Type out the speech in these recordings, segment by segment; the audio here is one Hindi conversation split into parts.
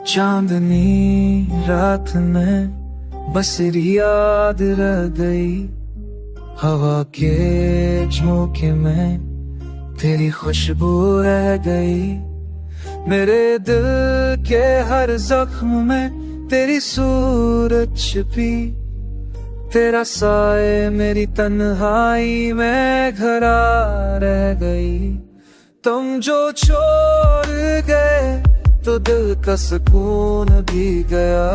चांदनी रात में बस याद रह गई, हवा के झोंके में तेरी खुशबू रह गई। मेरे दिल के हर जख्म में तेरी सूरत छिपी, तेरा साए मेरी तन्हाई में घरा रह गई। तुम जो छोड़ गए तो दिल का सुकून भी गया,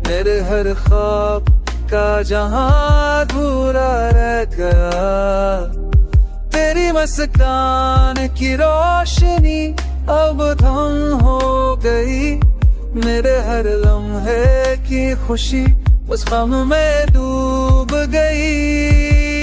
मेरे हर ख्वाब का जहां अधूरा रह गया। तेरी मुस्कान की रोशनी अब धम हो गई, मेरे हर लम्हे की खुशी उस गम में डूब गई।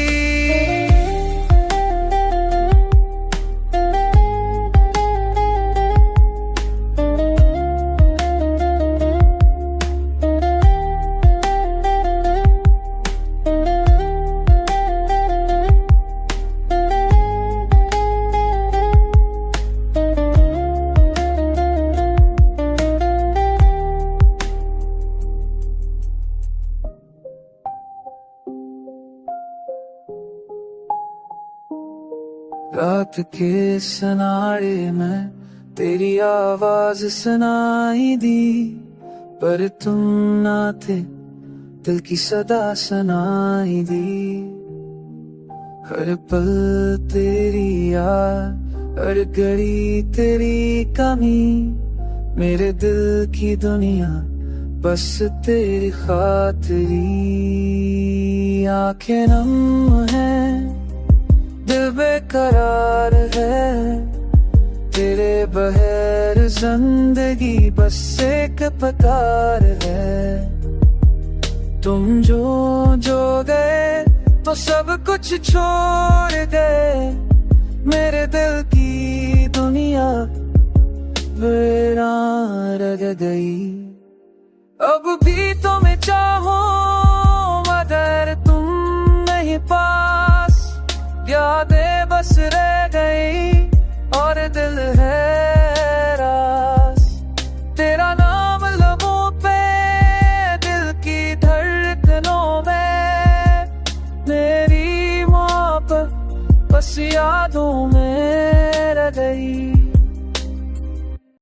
रात के सनाड़े में तेरी आवाज सुनाई दी, पर तुम ना थे, दिल की सदा सुनाई दी। हर पल तेरी याद, हर घड़ी तेरी कमी, मेरे दिल की दुनिया बस तेरी खातिरी। आंखें नम है, दिल बेकरार है, तेरे बगैर जिंदगी बस एक पुकार है। तुम जो गए तो सब कुछ छोड़ गए, मेरे दिल की दुनिया वीरान रह गई। अब भी तुम्हें चाहो मगर तुम नहीं पास, यादें बस रह गई और दिल है रास। तेरा नाम लबों पे, दिल की धड़कनों में, मेरी मोहब्बत बस यादों में रह गई।